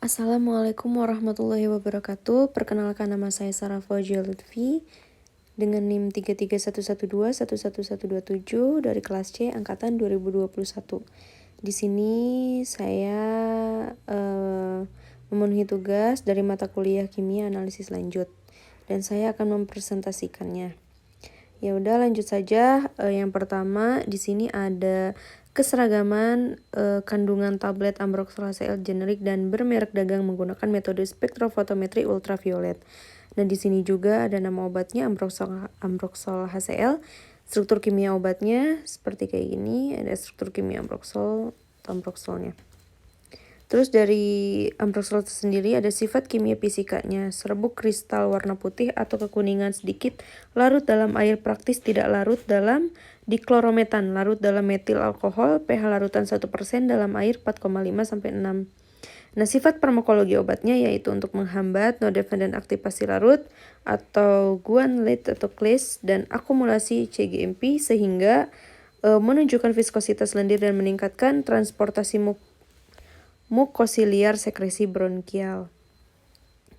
Assalamualaikum warahmatullahi wabarakatuh. Perkenalkan, nama saya Sarah Fauzia Lutfi dengan NIM 33112111127 dari kelas C angkatan 2021. Di sini saya memenuhi tugas dari mata kuliah Kimia Analisis Lanjut dan saya akan mempresentasikannya. Ya udah, lanjut saja. Yang pertama di sini ada keseragaman kandungan tablet Ambroxol HCl generik dan bermerek dagang menggunakan metode spektrofotometri ultraviolet. Nah, di sini juga ada nama obatnya Ambroxol HCl. Struktur kimia obatnya seperti kayak gini, ada struktur kimia Ambroxolnya. Terus dari Ambroxol sendiri ada sifat kimia fisikanya, serbuk kristal warna putih atau kekuningan sedikit, larut dalam air praktis tidak larut dalam diklorometan, larut dalam metil alkohol, pH larutan 1% dalam air 4,5-6. Nah, sifat farmakologi obatnya yaitu untuk menghambat no-dependent aktivasi larut atau guanylate atau clase dan akumulasi cGMP sehingga menunjukkan viskositas lendir dan meningkatkan transportasi mukosiliar sekresi bronkial.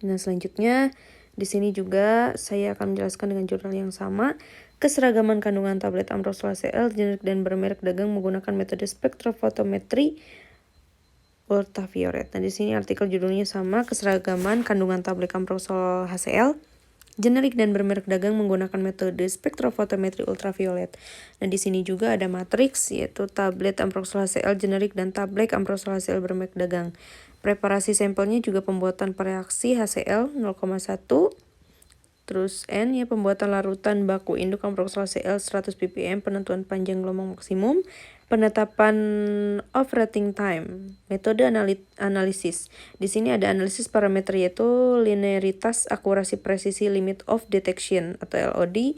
Nah, selanjutnya di sini juga saya akan menjelaskan dengan jurnal yang sama keseragaman kandungan tablet Ambroxol HCl generik dan bermerek dagang menggunakan metode spektrofotometri ultraviolet. Nah, di sini artikel judulnya sama, keseragaman kandungan tablet Ambroxol HCl generik dan bermerek dagang menggunakan metode spektrofotometri ultraviolet. Nah, di sini juga ada matriks yaitu tablet Ambroxol HCl generik dan tablet Ambroxol HCl bermerek dagang. Preparasi sampelnya juga pembuatan pereaksi HCl 0,1 terus N ya, pembuatan larutan baku induk Ambroxol HCl 100 ppm, penentuan panjang gelombang maksimum, penetapan operating time, metode analisis. Di sini ada analisis parameter yaitu linearitas, akurasi, presisi, limit of detection atau LOD,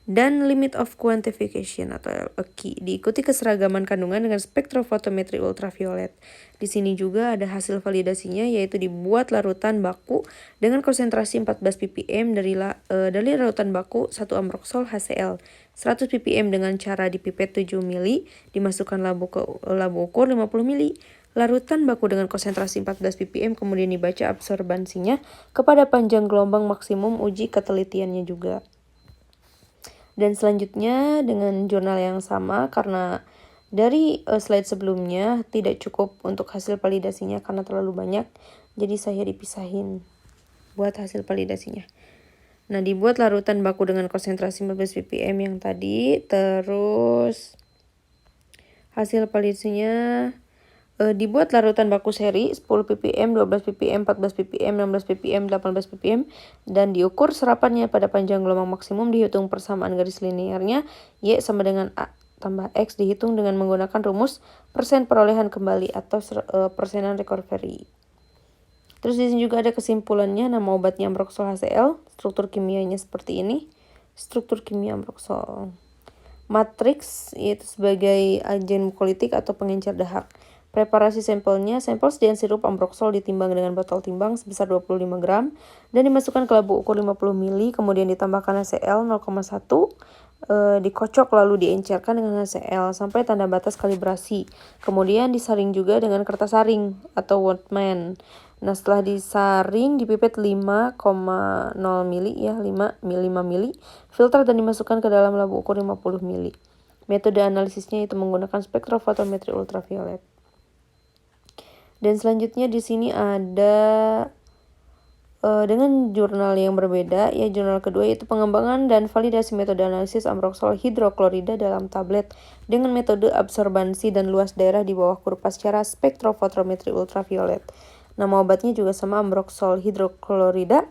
dan limit of quantification atau LOQ. Diikuti keseragaman kandungan dengan spektrofotometri ultraviolet. Di sini juga ada hasil validasinya yaitu dibuat larutan baku dengan konsentrasi 14 ppm dari larutan baku 1 Ambroxol HCl 100 ppm dengan cara dipipet 7 mili, dimasukkan labu ukur 50 mili. Larutan baku dengan konsentrasi 14 ppm kemudian dibaca absorbansinya kepada panjang gelombang maksimum, uji ketelitiannya juga. Dan selanjutnya dengan jurnal yang sama, karena dari slide sebelumnya tidak cukup untuk hasil validasinya karena terlalu banyak, jadi saya dipisahin buat hasil validasinya. Nah, dibuat larutan baku dengan konsentrasi 15 ppm yang tadi, terus hasil validasinya dibuat larutan baku seri 10 ppm, 12 ppm, 14 ppm, 16 ppm, 18 ppm, dan diukur serapannya pada panjang gelombang maksimum, dihitung persamaan garis linearnya, Y sama dengan A tambah X, dihitung dengan menggunakan rumus persen perolehan kembali atau persenan recovery. Terus di sini juga ada kesimpulannya, nama obatnya Ambroxol HCl, struktur kimianya seperti ini, struktur kimia Ambroxol. Matriks yaitu sebagai agen mukolitik atau pengencer dahak. Preparasi sampelnya, sampel sediaan sirup Ambroxol ditimbang dengan botol timbang sebesar 25 gram dan dimasukkan ke labu ukur 50 mili, kemudian ditambahkan HCl 0,1, dikocok lalu diencerkan dengan HCl sampai tanda batas kalibrasi. Kemudian disaring juga dengan kertas saring atau Wordman. Nah, setelah disaring dipipet 5,0 mili ya, 5 mili, filter dan dimasukkan ke dalam labu ukur 50 mili. Metode analisisnya itu menggunakan spektrofotometri ultraviolet. Dan selanjutnya di sini ada dengan jurnal yang berbeda, ya jurnal kedua yaitu pengembangan dan validasi metode analisis Ambroxol hidroklorida dalam tablet dengan metode absorbansi dan luas daerah di bawah kurva secara spektrofotometri ultraviolet. Nama obatnya juga sama, Ambroxol hidroklorida.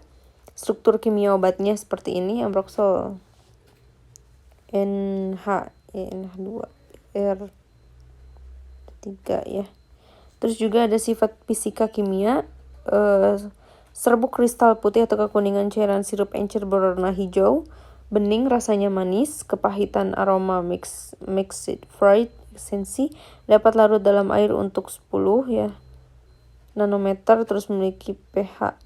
Struktur kimia obatnya seperti ini, Ambroxol NH2 R3 ya. Terus juga ada sifat fisika kimia, serbuk kristal putih atau kekuningan cairan sirup encer berwarna hijau, bening, rasanya manis, kepahitan, aroma mixed fruit esensi, dapat larut dalam air untuk 10 ya nanometer, terus memiliki pH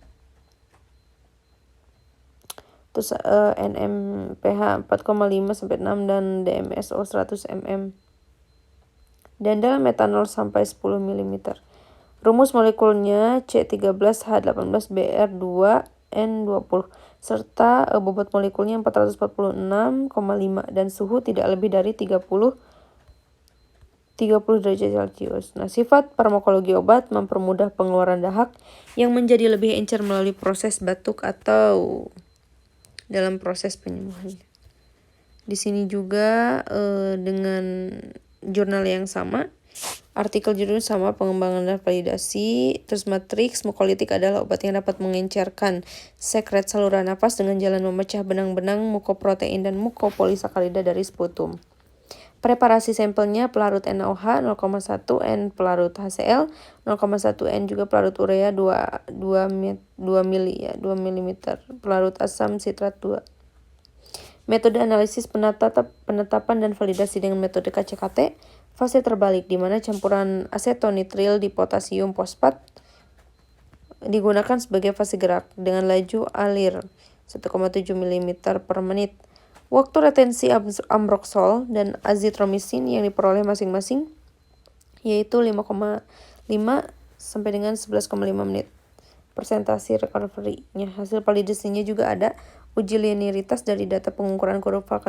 terus NM pH 4,5-6 dan DMSO 100 mm dan dalam metanol sampai 10 mm. Rumus molekulnya C13H18Br2N20 serta bobot molekulnya 446,5 dan suhu tidak lebih dari 30 derajat Celcius. Nah, sifat farmakologi obat mempermudah pengeluaran dahak yang menjadi lebih encer melalui proses batuk atau dalam proses penyembuhan. Di sini juga dengan jurnal yang sama, artikel judul sama, pengembangan dan validasi. Terus matriks mukolitik adalah obat yang dapat mengencerkan sekret saluran nafas dengan jalan memecah benang-benang mukoprotein dan mukopolisakarida dari sputum. Preparasi sampelnya pelarut NaOH 0,1 N pelarut HCl 0,1 N juga pelarut urea 2 mili ya 2 mm pelarut asam sitrat 2. Metode analisis penetapan dan validasi dengan metode KCKT fase terbalik di mana campuran asetonitril di potasium fosfat digunakan sebagai fase gerak dengan laju alir 1,7 mm per menit. Waktu retensi ambroxol dan azitromisin yang diperoleh masing-masing yaitu 5,5 sampai dengan 11,5 menit. Persentase recovery-nya. Hasil validasinya juga ada uji linearitas dari data pengukuran kurva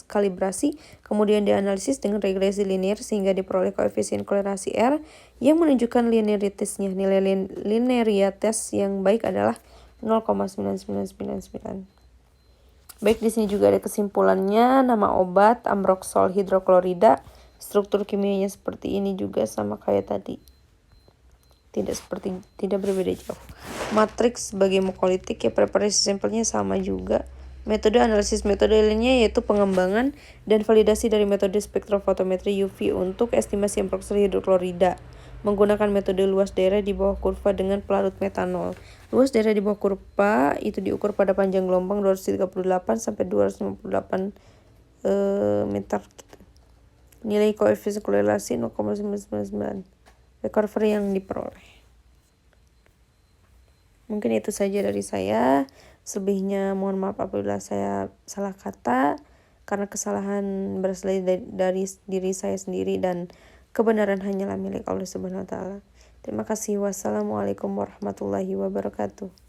kalibrasi, kemudian dianalisis dengan regresi linear sehingga diperoleh koefisien kolerasi R yang menunjukkan linearitasnya. Nilai linearitas yang baik adalah 0,9999. Baik, di sini juga ada kesimpulannya. Nama obat ambroxol hidroklorida, struktur kimianya seperti ini juga sama kayak tadi. Tidak berbeda jauh. Matriks sebagai mukolitik ya, preparasi sampelnya sama juga. Metode analisis metode lainnya yaitu pengembangan dan validasi dari metode spektrofotometri UV untuk estimasi ambroxol hidroklorida menggunakan metode luas daerah di bawah kurva dengan pelarut metanol. Luas daerah di bawah kurva itu diukur pada panjang gelombang 238 sampai 258 meter gitu. Nilai koefisien korelasi 0,999. Recovery yang diperoleh. Mungkin itu saja dari saya. Selebihnya mohon maaf apabila saya salah kata, karena kesalahan berasal dari diri saya sendiri dan kebenaran hanyalah milik Allah Subhanahu wa taala. Terima kasih. Wassalamualaikum warahmatullahi wabarakatuh.